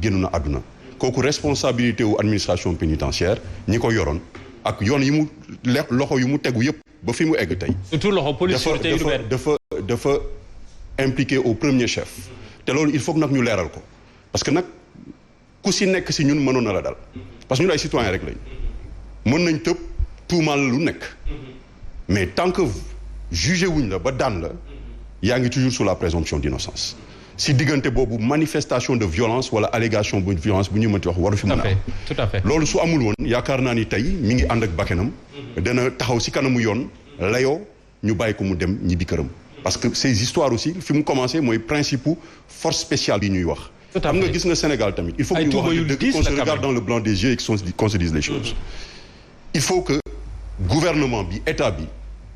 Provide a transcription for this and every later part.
génn na àdduna kooku responsabilité wu administration pénitentiaire ñi ko yoroon ak yoon yi mu loxo yu mu tegu yëpp ba fi mu egg tey. surtout loxo police dafa impliqué au premier chef te loolu il faut que nag ñu leeral ko parce que nag ku si nekk si ñun mënoon na la dal parce que ñun ay citoyen rek lañ mën nañ tëb tuumaal lu nekk mais tant que jugé wuñ la ba daan la yaa ngi toujours sous la présomption d'innocence si diggante boobu manifestation de violence wala allégation bu violence bu ñu mënti wax waru fi mën a am tout à fait loolu su amul woon yaakaar naa ni tey mi ngi ànd ak bakkanam dana taxaw si kanamu yoon layoo ñu bàyyi ko mu dem ñibbi këram parce que ces histoires aussi fi mu commencé mooy principe force spéciale yi ñuy wax xam nga gis nga Sénégal tamit il faut que ñu wax dëgg qu'on se regarde dans le blanc des yeux et qu'on se dise les choses il faut que gouvernement bi état bi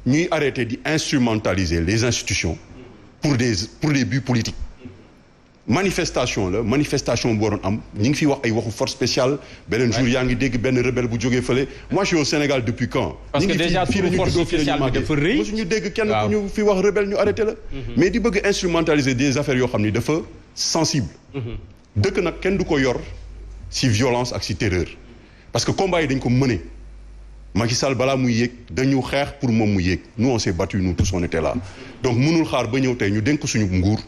ñuy arrêter di instrumentaliser les institutions pour des buts politiques manifestation bu waroon am ñu ngi fi wax ay waxu force spéciale beneen jour yaa ngi dégg benn rebelle bu jógee fële moi je suis au Sénégal depuis quand parce que déjà fii force spéciale bi dafa rëy mosuñu dégg kenn ku ñu fi wax rebelle ñu arrêté la mais di bëgg instrumentaliser des affaires yoo xam ni dafa sensible dëkk nag kenn du ko yor si violence ak si terreur parce que combat yi dañ ko mëne Macky Sall balaa muy yéeg dañu xeex pour moom mu yéeg nous on s'est battu nous tous on était là donc mënul xaar ba ñëw tey ñu dénk suñu nguur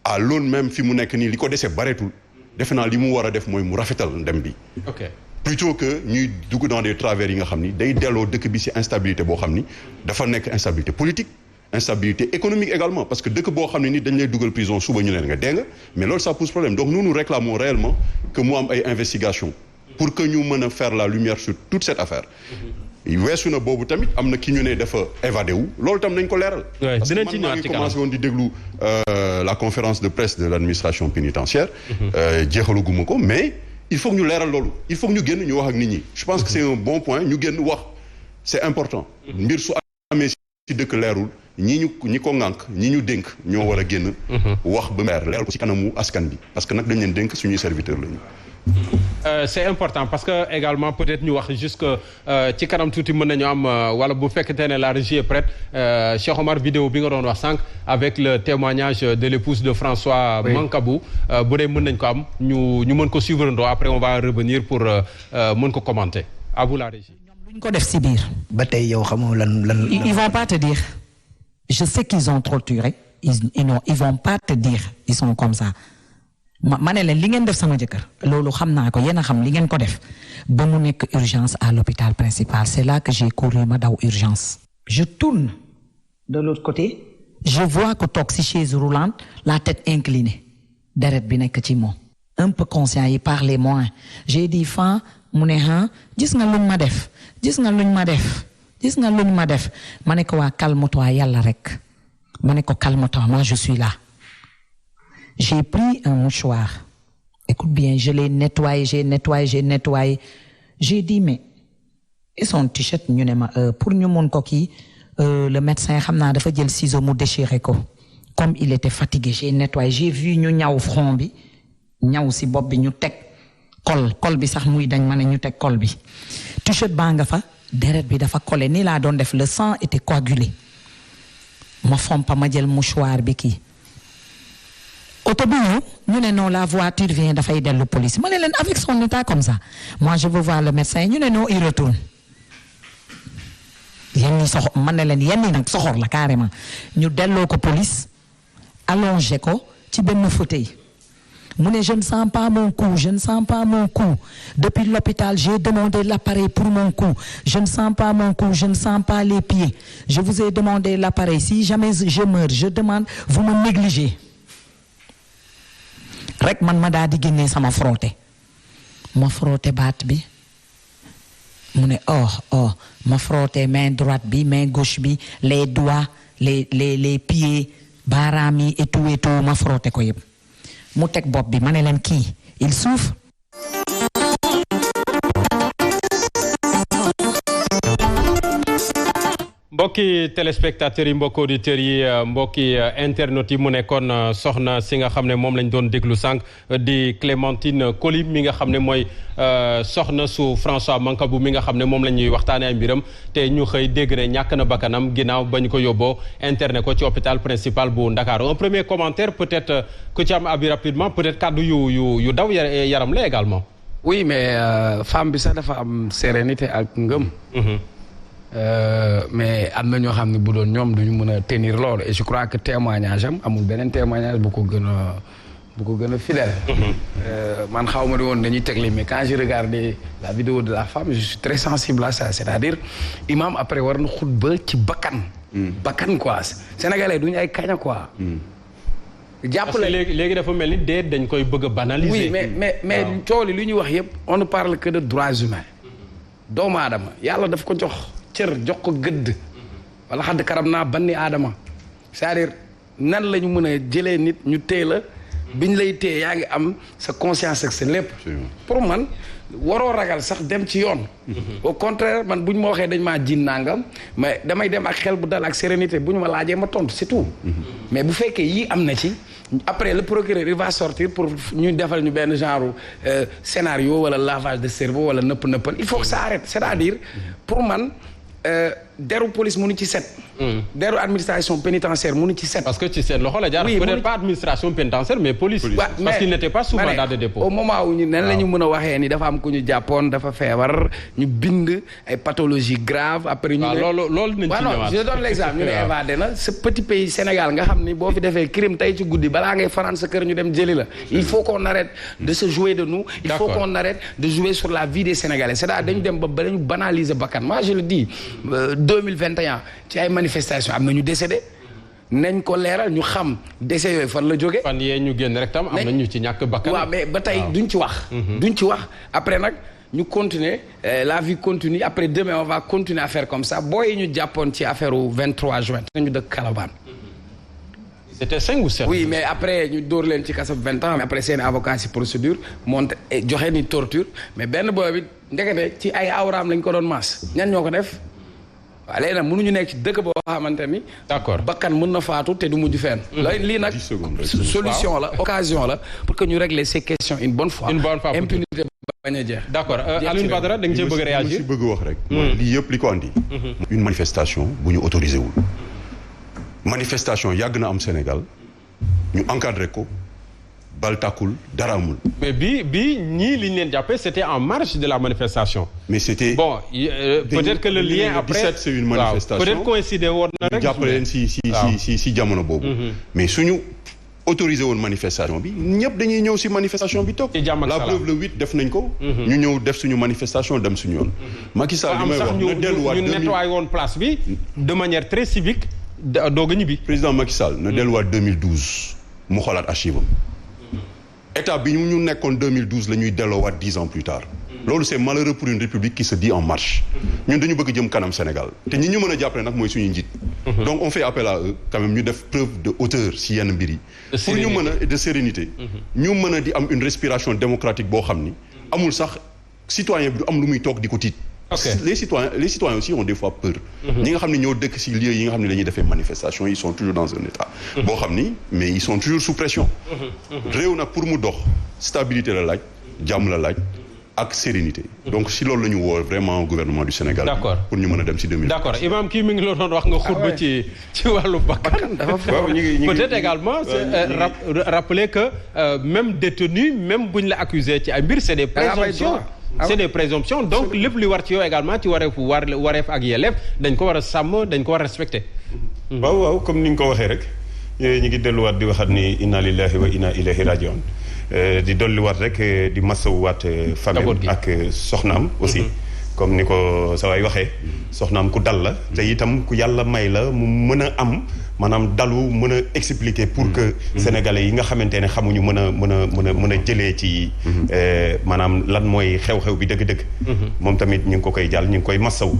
à loolu même fi mu nekk nii li ko desee bareetul defe naa li mu war a def mooy mu rafetal ndem bi plutôt que ñuy dugg dans des travers yi nga xam ni day delloo dëkk bi ci instabilité boo xam ni dafa nekk instabilité politique instabilité économique également parce que dëkk boo xam ne ni dañ lay dugal prison suba ñu leen nga dee nga mais loolu ça pose problème donc nous réclamons réellement que mu am ay investigation pour que ñu mën a faire la lumière sur toute cette affaire weesu na boobu tamit am na ki ñu ne dafa évadé wu loolu tam nañ ko leeral parce que man maa ngi commencé woon di déglu la conférence de presse de l'administration pénitentiaire jeexaluguma ko mais il faut que ñu leeral loolu il faut que ñu génn ñu wax ak nit ñi je pense que c'est un bon point ñu génn wax c'est important mbir su amee ci dëkk leerul ñi ko ŋànk ñi ñu dénk ñoo war a génn wax ba leeral ko ci kanamu askan bi parce que nag dañ leen dénk suñuy serviteur lañu c'est important parce que également peut-être ñu wax jusque ci kanam tuuti mën nañu am wala bu fekkente ne la régie est prête Cheikh Omar vidéo bi nga doon wax sànq avec le témoignage de l'épouse de François Mancabou bu dee mën nañ ko am ñu mën ko suivre ndoo après on va revenir pour mën ko commenter à vous la régie. ñoom luñ ko def si biir. ba tey yow xamoo lan. ils vont pas te dire je sais qu'ils ont torturé ils vont pas te dire ils sont comme ça. ma ne leen li ngeen def sama jëkkër loolu xam naa ko yéen a xam li ngeen ko def ba mu nekk urgence à l'hôpital principal c'est là que j'ai couru ma daw urgence je tourne de l'autre côté je vois que toog ci chaise roulante la tête inclinée deret bi nekk ci moom un peu conscient il parlait moins j'ai dit fan mu ne gis nga luñ ma def ma ne ko waa calme-toi yàlla rek ma ne ko calme-toi moi je suis là. J'ai pris un mouchoir. Écoute bien, je l'ai nettoyé, j'ai nettoyé. J'ai dit, mais, et son t-shirt, ñu ne ma, pour ñu mun ko kii, le médecin, xam naa dafa jël ciseau mu déchiré ko. Comme il était fatigué, j'ai nettoyé. J'ai vu ñu ñaw front bi, ñaw si bopp bi ñu teg col bi sax muy dañ ma ne ñu teg col bi. T-shirt baa nga fa, deret bi dafa collé, nii laa doon def, le sang était coagulé. Ma fompa ma jël mouchoir bi kii. Auto bi ñu ne non la voiture vient dafay dellu police ma ne leen avec son état comme ça moi je veux voir le médecin ñu ne non il retourne yenn ñi soxor ma ne leen yenn ñi nag soxor la carrément ñu delloo ko police allongé ko ci benn fauteuil mu ne je ne sens pas mon cou depuis l'hôpital j'ai demandé l'appareil pour mon cou je ne sens pas mon cou je ne sens pas les pieds je vous ai demandé l'appareil si jamais je meurs je demande vous me négligez rek man ma daa di génnee sama frotté baat bi mu ne ma frotté main droite bi main gauche bi les doigts les pieds baaraam yi et tout ma frotté ko yëpp mu teg bopp bi ma ne leen kii il souffre. mbokk mbokki téléspectateurs yi mbokki auditeurs yi mbokki internautes yi mu nekkoon soxna si nga xam ne moom lañ doon déglu sànq di Clémentine Coly mi nga xam ne mooy soxna su François Mancabou mi nga xam ne moom la ñuy waxtaanee ay mbiram te ñu xëy dégg ne ñàkk na bakkanam ginnaaw ba ñu ko yóbboo interné ko ci hôpital principal bu Ndakaaru un premier commentaire peut-être ku ci am abi rapidement peut-être kàddu yu daw yaram la également. oui mais femme bi sax dafa am sérénité ak ngëm. mais am na ñoo xam ne bu doon ñoom duñu mën a tenir loolu et je crois que témoignage am amul beneen témoignage bu ko gën a fidèle. man xaw ma ne woon dañuy tegle mais quand j'ai regardé la vidéo de la femme je suis très sensible à ça c'est-à-dire imam après war na xutba ci bakkan. bakkan quoi sénégalais duñu ay kaña quoi. jàppale léegi dafa mel ni dee dañ koy bëgg a banaliser. oui mais tool yi lu ñuy wax yëpp on ne parle que de droits humains. doomu aadama yàlla daf ko jox cër jox ko gëdd. wala xadd karam naa banni aadama. c'est-à-dire nan la ñu mën a jëlee nit ñu téye la. biñ lay téye yaa ngi am sa conscience ak sa lépp. pour man waroo ragal sax dem ci yoon. au contraire man bu ñu ma waxee dañ maa jiin nangam mais damay dem ak xel bu dal ak sérénité bu ñu ma laajee ma tontu c'est tout. mais bu fekkee yii am na ci. après le procureur il va sortir pour ñu defal ñu benn genre scénario wala lavage de cerveau wala nëppal il faut que ça arrête c'est-à-dire pour man deru police mënu ci set. deru administration pénitentiaire mënu ci set. parce que ci seen loxo la jaar. oui peut-être pas administration pénitentiaire mais police. parce qu'il n'était pas sous mandat de dépôt. au moment où ñu nan la ñu mën a waxee ni dafa am ku ñu jàppoon dafa feebar ñu bind ay pathologies graves après. ñu ne loolu nañ ci ñëwaat. je donne l'exemple ñu ne évadé na ce petit pays Sénégal nga xam ni boo fi defee crime tey ci guddi balaa ngay fanaan sa kër ñu dem jëli la. il faut qu'on arrête de se jouer de nous. il faut qu'on arrête de jouer sur la vie des Sénégalais c'est-à-dire dañu dem ba dañu banaliser bakkan moi je le dis 2021 ci ay manifestation am na ñu décédé nañ ko leeral ñu xam décès yooyu fan la jóge fan yee ñu génn rek tam am na ñu ci ñàkk bakkan. waaw mais ba tey duñ ci wax. duñ ci wax après nag ñu continuer la vie continue après demain on va continuer à faire comme ça booy ñu jàppoon ci affaire u 23 juin. nañu dëkk Colobane. c'était 5 ou 7. oui mais après ñu dóor leen ci kaso 20 ans mais après seen avocat ci procédure monte joxe ni torture mais benn boobu ndekete ci ay awraam lañ ko doon maas ñan ñoo ko def. waaw léegi nag mënuñu nekk ci dëkk boo xamante ni. d'accord bakkan mën na faatu te du mujj fenn. lii nag solution la occasion la pour que ñu régler ces questions une bonne fois. impunité bañ a jeex. d'accord Alioune Badara da nga cee bëgg a réagir. li bëgg wax rek. lii yëpp li ko andi. une manifestation bu ñu autorisé wul. manifestation yàgg na am Sénégal ñu encadré ko. bal tàkkul dara amul. mais bi ñii li ñu leen jàppee c'était en marge de la manifestation. mais c'était bon peut-être que le lien après 17 c'est une manifestation peut-être coïncider woon na rek. jàppale leen si jamono boobu. mais suñu autorisé woon manifestation bi ñëpp dañuy ñëw si manifestation bi toog. la preuve le 8 def nañ ko. ñu ñëw def suñu manifestation dem suñu yoon. Macky Sall li may wax na delluwaat ñu nettoyé woon place bi de manière très civique doog a ñibbi. président Macky Sall na delluwaat 2012 mu xoolaat archive am. état bi ñu nekkoon 2012 la ñuy delloowaat 10 ans plus tard. loolu c'est malheureux pour une république qui se dit en marche. ñun dañu bëgg jëm kanam Sénégal te ñi ñu mën a jàppale nag mooy suñu njiit. donc on fait appel à eux quand même ñu def preuve de hauteur si yenn mbir yi. pour ñu mën a de sérénité. ñu mën a di am une respiration démocratique boo xam ni amul sax citoyen bi du am lu muy toog di ko tiit. parce que les citoyens aussi ont des fois peur. ñi nga xam ne ñoo dëkk ci lieu yi nga xam ne la ñuy defee manifestation ils sont toujours dans un état. boo xam ni mais ils sont toujours sous pression. réew nag pour mu dox stabilité la laaj jàmm la laaj ak sérénité. donc si loolu la ñu woo vraiment gouvernement du Sénégal. d'accord pour ñu mën a dem ci 2000. d'accord imam kii mi ngi la doon wax nga xutba ci wàllu bakkan. peut-être également rappeler que même détenu même buñ la accusé ci ay mbir c'est des présomptions. c'est des présomptions donc lépp li war ci yow également ci wareef ak yelleef dañ ko war a sàmm dañ ko war a respecter. waaw comme ni nga ko waxee rek ñu ngi delluwaat di waxaat ni inna lillahi wa inna ilayhi rajiun di dolliwaat rek di masawuwaat famille ak soxnaam aussi comme ni ko sa waay waxee soxnaam ku dal la te itam ku yàlla may la mu mën a am maanaam dalu mën a expliquer pour que sénégalais yi nga xamante ne xamuñu mën a jëlee ci maanaam lan mooy xew-xew bi dëgg-dëgg moom tamit ñu ngi ko koy jàll ñu ngi koy massaw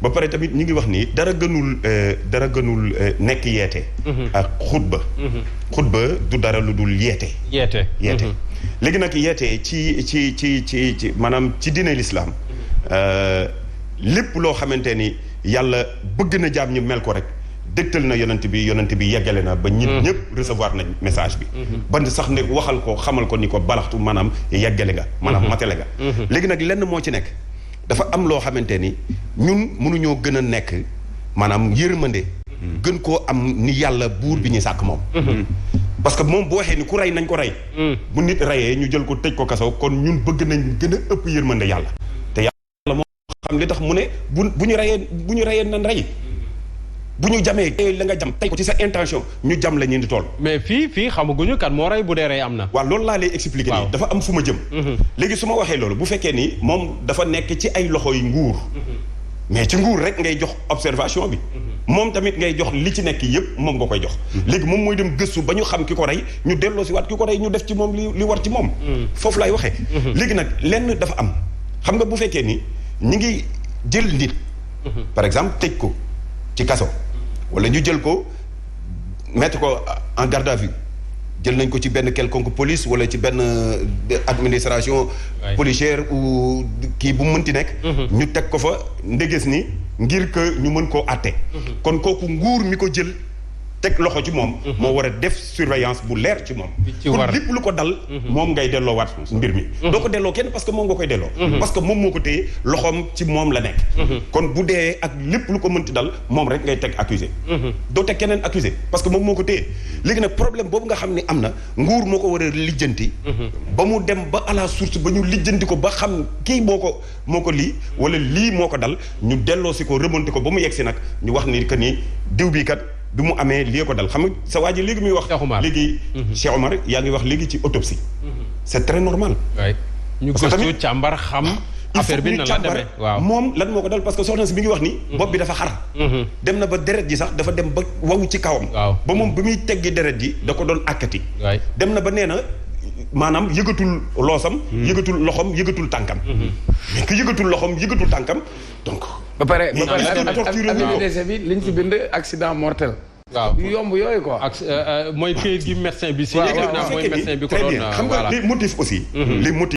ba pare tamit ñu ngi wax ni dara gënul nekk yeete ak xutba du dara lu dul yeete léegi nag yeete ci maanaam ci diine l'islam lépp loo xamante ni yàlla bëgg na jaam ñu mel ko rek dégtal na yonent bi yeggale na ba ñëpp recevoir nañ message bi ban sax ne waxal ko xamal ko ni ko balaxtu maanaam yeggale nga maanaam matale nga léegi nag lenn moo ci nekk dafa am loo xamante ni ñun mënuñoo gën a nekk maanaam yërmande gën koo am ni yàlla buur bi ñuy sàkk moom parce que moom bu waxee ni ku rey nañ ko rey bu nit reyee ñu jël ko tëj ko kaso kon ñun bëgg nañ gën a ëpp yërmande yàlla te yàlla moo xam li tax mu ne bu ñu reyee nan rey bu ñu jamee la nga jam tey ko ci sa intention ñu jam la ñu di tool mais fii xamaguñu kan moo rey bu dee rey am na. waaw loolu laa lay expliquer nii dafa am fu ma jëm. léegi su ma waxee loolu bu fekkee ni moom dafa nekk ci ay loxo yu nguur. mais ci nguur rek ngay jox observation bi. moom tamit ngay jox li ci nekk yëpp moom nga koy jox. léegi moom mooy dem gëstu ba ñu xam ki ko rey ñu delloo si waat ki ko rey ñu def ci moom li war ci moom. foofu laay waxee. léegi nag lenn dafa am xam nga bu fekkee ni ñi ngi jël nit. par exemple tëj ko ci kaso. wala ñu jël ko mettre ko en garde à vue jël nañ ko ci benn quelconque police wala ci benn administration policière ou kii bu mënti nekk ñu teg ko fa ndegés ni ngir que ñu mën koo àtte kon kooku nguur mi ko jël teg loxo ci moom moo war a def surveillance bu leer ci moom pour lépp lu ko dal moom ngay delloowaat mbir mi doo ko delloo kenn parce que moom nga koy delloo parce que moom moo ko téye loxoom ci moom la nekk kon bu dee ak lépp lu ko mënti dal moom rek ngay teg accusé doo teg keneen accusé parce que moom moo ko téye léegi nag problème boobu nga xam ne am na nguur moo ko war a lijjanti ba mu dem ba à la source ba ñu lijjanti ko ba xam kii moo ko lii wala lii moo ko dal ñu delloo si ko remonté ko ba mu yegg si nag ñu wax ni que ni diw bii kat bi mu amee lii ko dal xam nga sa waa ji léegi muy wax léegi Cheikh Omar yaa ngi wax léegi ci autopsie c'est très normal ñu gëstu càmbar xam affaire bi na la demee waaw moom lan moo ko dal parce que soxna si mi ngi wax ni bopp bi dafa xar dem na ba deret ji sax dafa dem ba waw ci kawam ba moom bi muy teggi deret ji da ko doon àkkati dem na ba nee na maanaam yëgatul loosam yëgatul loxom yëgatul tànkam mais que yëgatul loxom yëgatul tànkam donc ba pare ak décès bi liñ ci bind accident mortel waaw yu yomb yooyu quoi ak mooy këyit gi médecin bi si mooy médecin bi ko doon xam nga les motifs aussi les motifs